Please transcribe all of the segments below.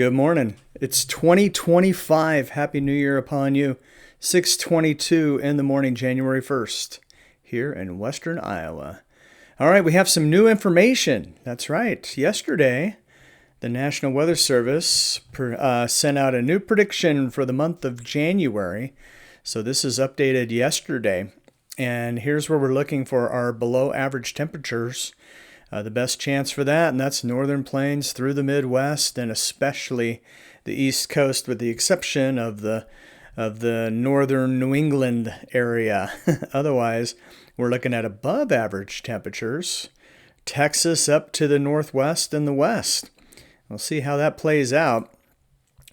Good morning. It's 2025. Happy New Year upon you. 6:22 in the morning, January 1st, here in western Iowa. All right, we have some new information. That's right. Yesterday, the National Weather Service sent out a new prediction for the month of January. So this is updated yesterday. And here's where we're looking for our below average temperatures. The best chance for that, and that's northern plains through the Midwest and especially the East Coast, with the exception of the northern New England area. Otherwise, we're looking at above average temperatures. Texas up to the northwest and the west. We'll see how that plays out.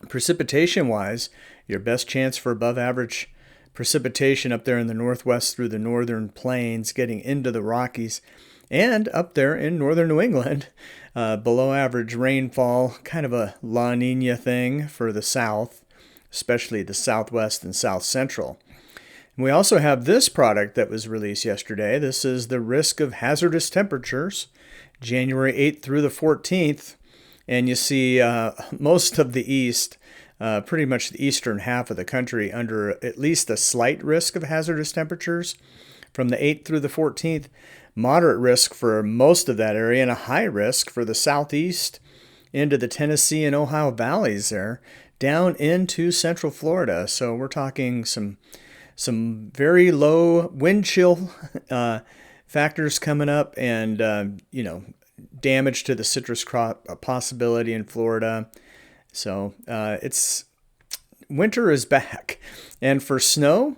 Precipitation-wise, your best chance for above average precipitation up there in the northwest through the northern plains, getting into the Rockies. And up there in northern New England, below average rainfall, kind of a La Nina thing for the south, especially the southwest and south central. And we also have this product that was released yesterday. This is the risk of hazardous temperatures, January 8th through the 14th. And you see most of the east, pretty much the eastern half of the country, under at least a slight risk of hazardous temperatures from the 8th through the 14th. Moderate risk for most of that area and a high risk for the southeast into the Tennessee and Ohio valleys there, down into central Florida. So we're talking some very low wind chill factors coming up, and damage to the citrus crop, a possibility in Florida. So it's winter is back. And for snow,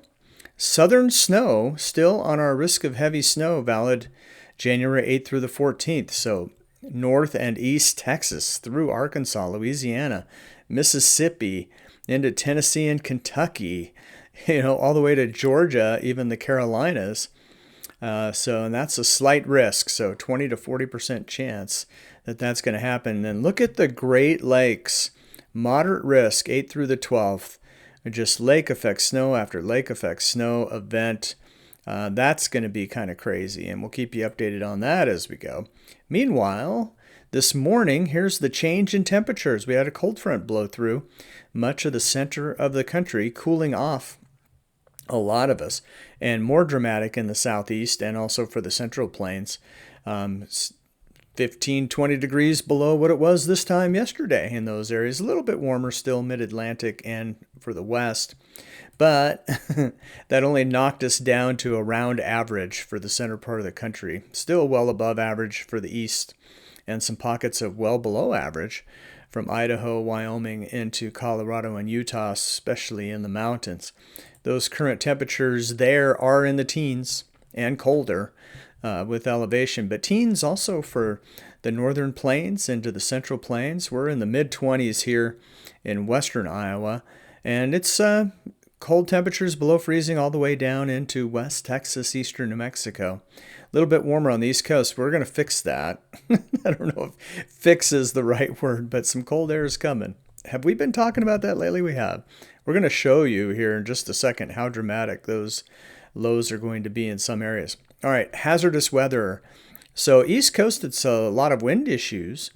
southern snow still on our risk of heavy snow, valid January 8th through the 14th. So north and east Texas through Arkansas, Louisiana, Mississippi, into Tennessee and Kentucky, all the way to Georgia, even the Carolinas. And that's a slight risk. So 20 to 40% chance that that's going to happen. And look at the Great Lakes, moderate risk, 8th through the 12th. Just lake effect snow after lake effect snow event. That's going to be kind of crazy, and we'll keep you updated on that as we go. Meanwhile, this morning, here's the change in temperatures. We had a cold front blow through much of the center of the country, cooling off a lot of us, and more dramatic in the southeast and also for the central plains. 15, 20 degrees below what it was this time yesterday in those areas. A little bit warmer still mid-Atlantic and for the west. But that only knocked us down to around average for the center part of the country. Still well above average for the east, and some pockets of well below average from Idaho, Wyoming into Colorado and Utah, especially in the mountains. Those current temperatures there are in the teens and colder. With elevation, but teens also for the northern plains into the central plains. We're in the mid-20s here in western Iowa, and it's cold temperatures below freezing all the way down into west Texas, eastern New Mexico. A little bit warmer on the East Coast. We're going to fix that. I don't know if fix is the right word, but some cold air is coming. Have we been talking about that lately? We have. We're going to show you here in just a second how dramatic those lows are going to be in some areas. All right, hazardous weather. So East Coast, it's a lot of wind issues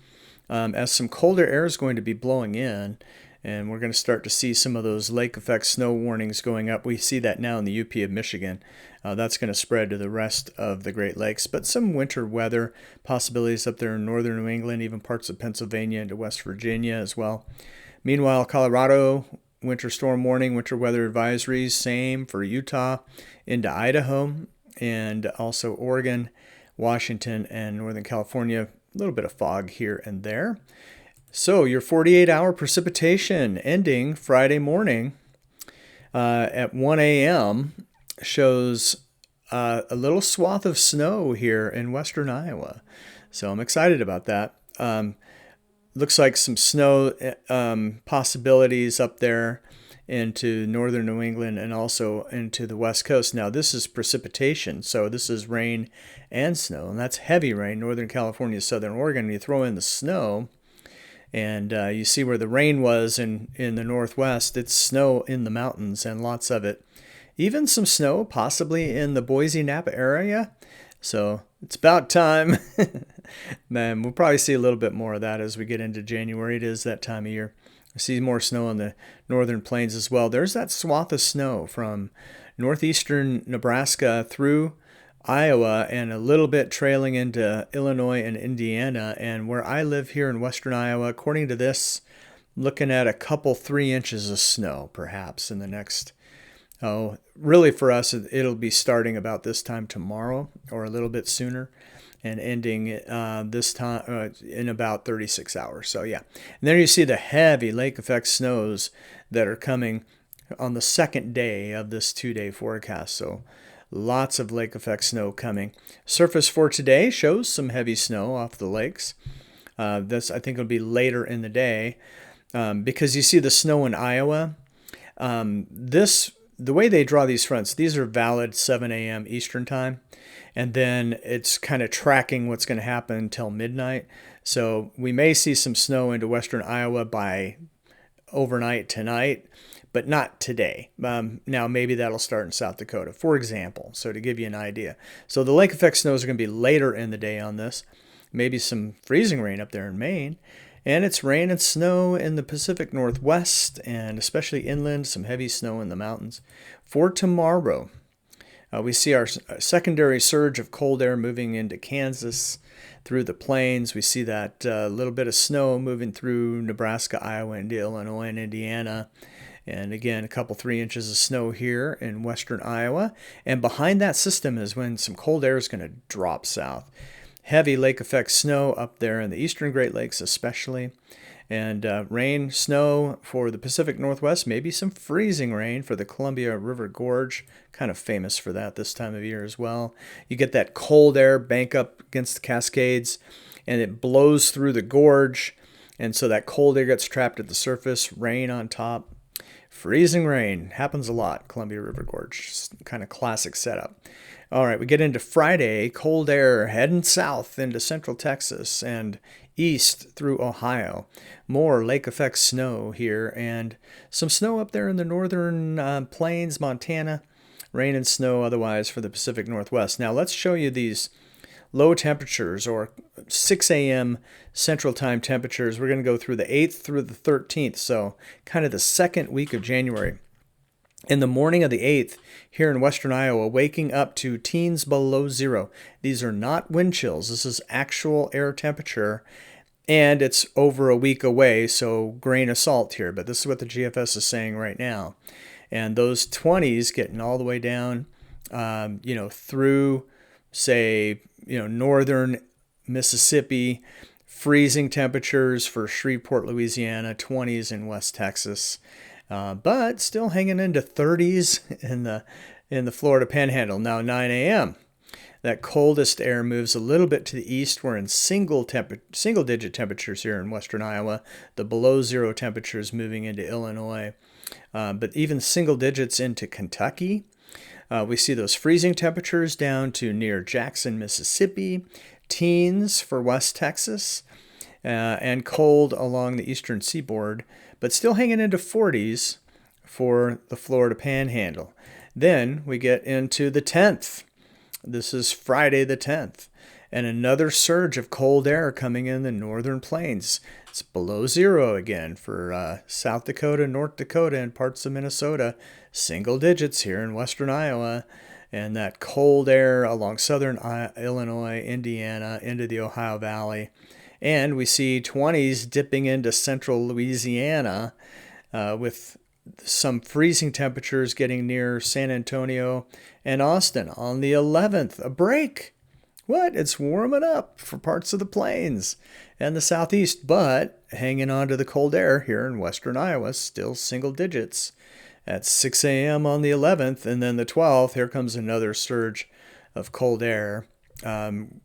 as some colder air is going to be blowing in, and we're going to start to see some of those lake effect snow warnings going up. We see that now in the UP of Michigan. That's going to spread to the rest of the Great Lakes, but some winter weather possibilities up there in northern New England, even parts of Pennsylvania into West Virginia as well. Meanwhile, Colorado, winter storm warning, winter weather advisories, same for Utah into Idaho, and also Oregon, Washington, and Northern California. A little bit of fog here and there. So your 48-hour precipitation ending Friday morning at 1 a.m. shows a little swath of snow here in western Iowa. So I'm excited about that. Looks like some snow possibilities up there into northern New England and also into the west coast. Now, this is precipitation, so this is rain and snow, and that's heavy rain, northern California, southern Oregon. You throw in the snow, and you see where the rain was in the northwest. It's snow in the mountains, and lots of it. Even some snow possibly in the Boise, Napa area. So It's about time. Man, we'll probably see a little bit more of that as we get into January. It is that time of year. I see more snow on the northern plains as well. There's that swath of snow from northeastern Nebraska through Iowa and a little bit trailing into Illinois and Indiana. And where I live here in western Iowa, according to this, looking at a couple 3 inches of snow perhaps in the next, really for us, it'll be starting about this time tomorrow or a little bit sooner and ending this time in about 36 hours. So yeah, and there you see the heavy lake effect snows that are coming on the second day of this 2-day forecast. So lots of lake effect snow coming. Surface for today shows some heavy snow off the lakes. This I think will be later in the day because you see the snow in Iowa. The way they draw these fronts, these are valid 7 a.m. Eastern time, and then it's kind of tracking what's going to happen until midnight. So we may see some snow into western Iowa by overnight tonight, but not today. Now, maybe that'll start in South Dakota, for example, so to give you an idea. So the lake effect snows are going to be later in the day on this. Maybe some freezing rain up there in Maine. And it's rain and snow in the Pacific Northwest and especially inland, some heavy snow in the mountains. For tomorrow, we see our secondary surge of cold air moving into Kansas through the plains. We see that little bit of snow moving through Nebraska, Iowa, into Illinois and Indiana. And again, a couple 3 inches of snow here in western Iowa. And behind that system is when some cold air is going to drop south. Heavy lake effect snow up there in the eastern Great Lakes especially. And rain, snow for the Pacific Northwest, maybe some freezing rain for the Columbia River Gorge, kind of famous for that this time of year as well. You get that cold air bank up against the Cascades, and it blows through the gorge, and so that cold air gets trapped at the surface, rain on top. Freezing rain happens a lot, Columbia River Gorge, kind of classic setup. All right, we get into Friday, cold air heading south into central Texas and east through Ohio. More lake effect snow here and some snow up there in the northern plains, Montana. Rain and snow otherwise for the Pacific Northwest. Now let's show you these low temperatures or 6 a.m. Central Time temperatures. We're going to go through the 8th through the 13th, so kind of the second week of January. In the morning of the 8th, here in western Iowa, waking up to teens below zero. These are not wind chills. This is actual air temperature, and it's over a week away, so grain of salt here. But this is what the GFS is saying right now. And those 20s getting all the way down, through, say, northern Mississippi, freezing temperatures for Shreveport, Louisiana, 20s in West Texas. But still hanging into 30s in the Florida Panhandle. Now 9 a.m. That coldest air moves a little bit to the east. We're in single-digit temperatures here in western Iowa. The below zero temperatures moving into Illinois, but even single digits into Kentucky. We see those freezing temperatures down to near Jackson, Mississippi. Teens for West Texas. And cold along the eastern seaboard, but still hanging into 40s for the Florida Panhandle. Then we get into the 10th. This is Friday the 10th, and another surge of cold air coming in the northern plains. It's below zero again for South Dakota, North Dakota, and parts of Minnesota. Single digits here in western Iowa. And that cold air along southern Illinois, Indiana, into the Ohio Valley. And we see 20s dipping into central Louisiana with some freezing temperatures getting near San Antonio and Austin. On the 11th, a break. What? It's warming up for parts of the plains and the southeast, but hanging on to the cold air here in western Iowa, still single digits at 6 a.m. on the 11th. And then the 12th, here comes another surge of cold air.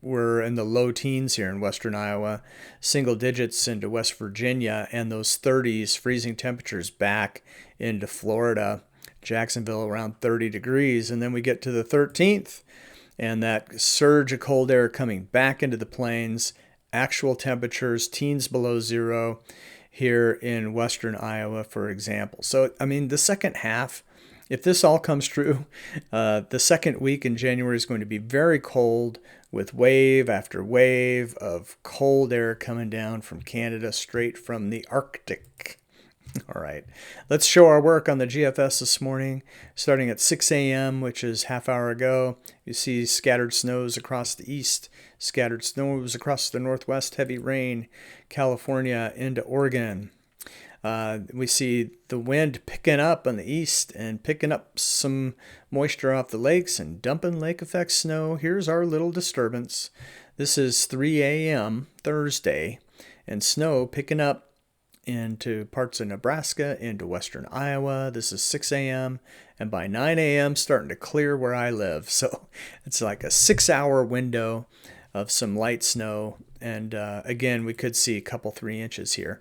We're in the low teens here in western Iowa, single digits into West Virginia, and those 30s freezing temperatures back into Florida, Jacksonville around 30 degrees. And then we get to the 13th, and that surge of cold air coming back into the plains, actual temperatures, teens below zero here in western Iowa, for example. So, the second half, if this all comes true, the second week in January is going to be very cold, with wave after wave of cold air coming down from Canada straight from the Arctic. All right, let's show our work on the GFS this morning, starting at 6 a.m., which is half hour ago. You see scattered snows across the east, scattered snows across the northwest, heavy rain, California into Oregon. We see the wind picking up on the east and picking up some moisture off the lakes and dumping lake effect snow. Here's our little disturbance. This is 3 a.m. Thursday, and snow picking up into parts of Nebraska, into western Iowa. This is 6 a.m. and by 9 a.m. starting to clear where I live. So it's like a 6-hour window of some light snow. And again, we could see a couple 3 inches here.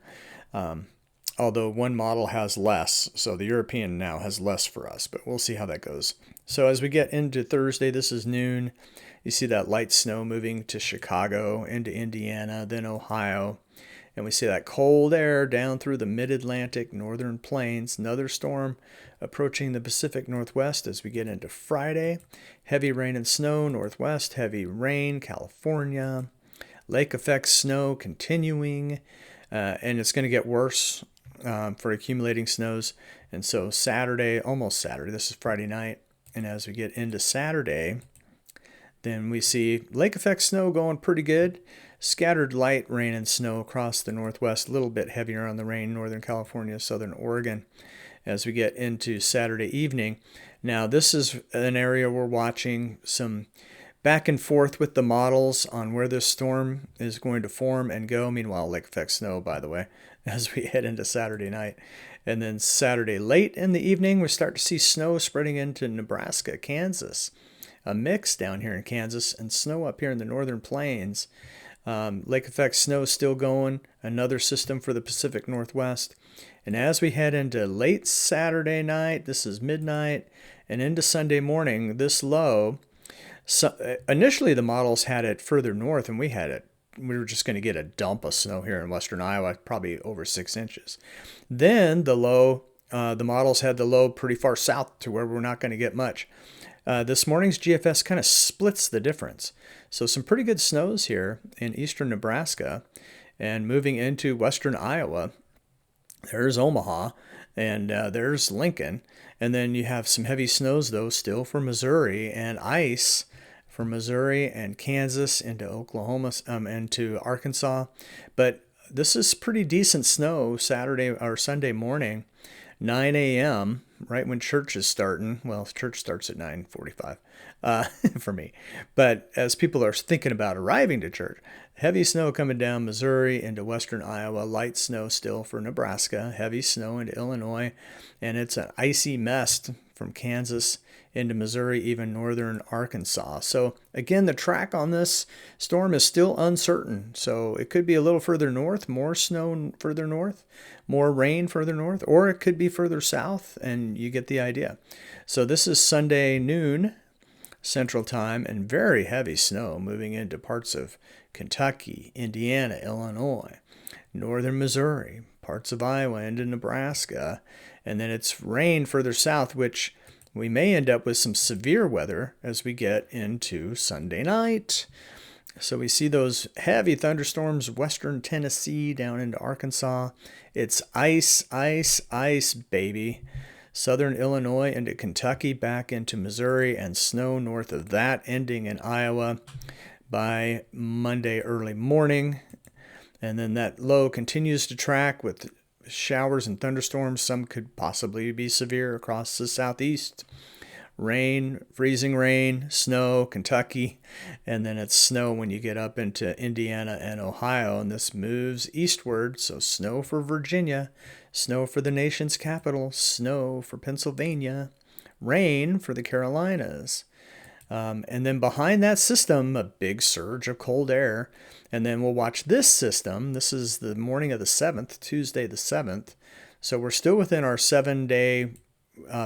Although one model has less, so the European now has less for us, but we'll see how that goes. So as we get into Thursday, this is noon. You see that light snow moving to Chicago, into Indiana, then Ohio. And we see that cold air down through the mid-Atlantic, northern plains. Another storm approaching the Pacific Northwest as we get into Friday. Heavy rain and snow, northwest, heavy rain, California. Lake effect snow continuing, and it's going to get worse for accumulating snows. And so Saturday, almost Saturday, this is Friday night. And as we get into Saturday, then we see lake effect snow going pretty good. Scattered light rain and snow across the northwest, a little bit heavier on the rain, northern California, southern Oregon, as we get into Saturday evening. Now, this is an area we're watching some back and forth with the models on where this storm is going to form and go. Meanwhile, lake effect snow, by the way, as we head into Saturday night. And then Saturday late in the evening, we start to see snow spreading into Nebraska, Kansas. A mix down here in Kansas and snow up here in the northern plains. Lake effect snow still going, another system for the Pacific Northwest. And as we head into late Saturday night, this is midnight, and into Sunday morning, this low, initially the models had it further north, and we were just going to get a dump of snow here in western Iowa, probably over 6 inches. Then the models had the low pretty far south to where we're not going to get much. This morning's GFS kind of splits the difference. So some pretty good snows here in eastern Nebraska, and moving into western Iowa. There's Omaha, and there's Lincoln. And then you have some heavy snows, though, still for Missouri, and ice for Missouri and Kansas into Oklahoma, into Arkansas. But this is pretty decent snow Saturday or Sunday morning. 9 a.m., right when church is starting. Well, church starts at 9:45 for me. But as people are thinking about arriving to church, heavy snow coming down Missouri into western Iowa, light snow still for Nebraska, heavy snow into Illinois, and it's an icy mess from Kansas into Missouri, even northern Arkansas. So again, the track on this storm is still uncertain. So it could be a little further north, more snow further north, more rain further north, or it could be further south, and you get the idea. So this is Sunday noon Central Time, and very heavy snow moving into parts of Kentucky, Indiana, Illinois, northern Missouri, parts of Iowa into Nebraska, and then it's rain further south, which we may end up with some severe weather as we get into Sunday night. So we see those heavy thunderstorms, western Tennessee down into Arkansas. It's ice, ice, ice, baby. Southern Illinois into Kentucky, back into Missouri, and snow north of that, ending in Iowa by Monday early morning. And then that low continues to track with showers and thunderstorms. Some could possibly be severe across the southeast. Rain, freezing rain, snow, Kentucky, and then it's snow when you get up into Indiana and Ohio, and this moves eastward, so snow for Virginia, snow for the nation's capital, snow for Pennsylvania, rain for the Carolinas. And then behind that system, a big surge of cold air. And then we'll watch this system. This is the morning of the 7th, Tuesday the 7th. So we're still within our 7-day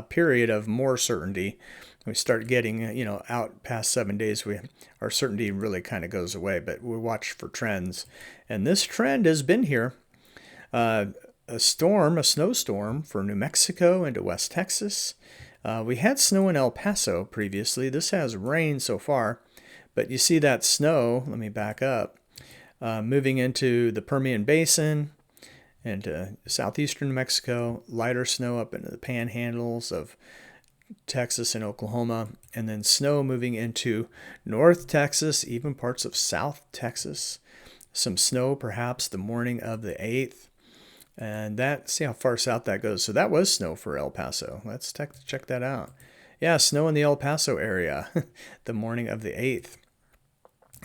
period of more certainty. We start getting, out past 7 days, our certainty really kind of goes away, but we watch for trends. And this trend has been here. A snowstorm for New Mexico into West Texas. We had snow in El Paso previously. This has rain so far, But you see that snow, let me back up, moving into the Permian Basin, into southeastern New Mexico, lighter snow up into the panhandles of Texas and Oklahoma, and then snow moving into North Texas, even parts of South Texas. Some snow perhaps the morning of the 8th. And see how far south that goes. So that was snow for El Paso. Let's check that out. Yeah, snow in the El Paso area the morning of the 8th.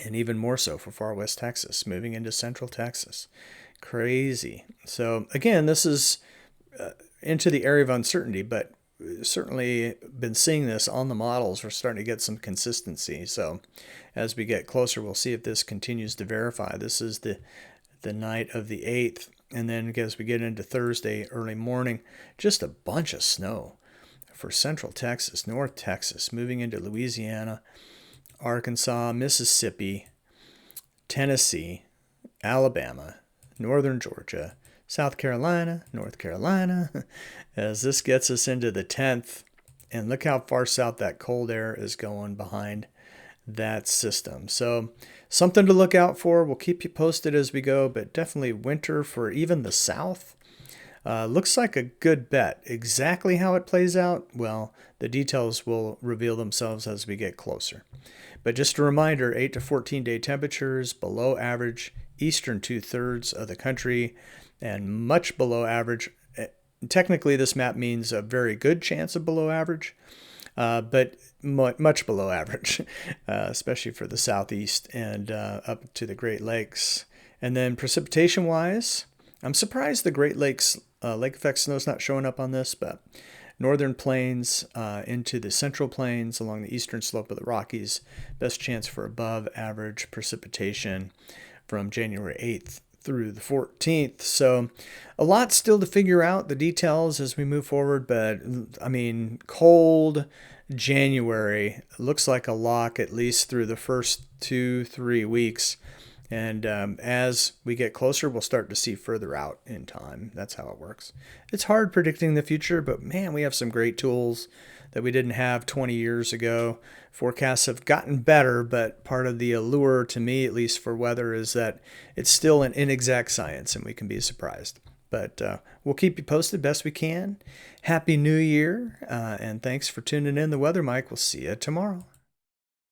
And even more so for far west Texas, moving into central Texas. Crazy. So again, this is into the area of uncertainty, but certainly been seeing this on the models. We're starting to get some consistency. So as we get closer, we'll see if this continues to verify. This is the night of the 8th. And then as we get into Thursday, early morning, just a bunch of snow for central Texas, North Texas, moving into Louisiana, Arkansas, Mississippi, Tennessee, Alabama, northern Georgia, South Carolina, North Carolina, as this gets us into the 10th. And look how far south that cold air is going behind that system. So something to look out for. We'll keep you posted as we go, but definitely winter for even the south. Looks like a good bet. Exactly how it plays out, well, the details will reveal themselves as we get closer. But just a reminder, 8 to 14 day temperatures, below average eastern 2/3 of the country, and much below average. Technically, this map means a very good chance of below average, but much below average, especially for the southeast and up to the Great Lakes. And then precipitation-wise, I'm surprised the Great Lakes lake effect snow is not showing up on this, but northern plains into the central plains along the eastern slope of the Rockies, best chance for above average precipitation from January 8th through the 14th. So a lot still to figure out the details as we move forward, but I mean, cold January looks like a lock at least through the first 2-3 weeks. And as we get closer, we'll start to see further out in time. That's how it works. It's hard predicting the future, but man, we have some great tools that we didn't have 20 years ago. Forecasts have gotten better, but part of the allure, to me at least, for weather is that it's still an inexact science and we can be surprised. But we'll keep you posted best we can. Happy New Year, and thanks for tuning in. The Weather Mike. We'll see you tomorrow.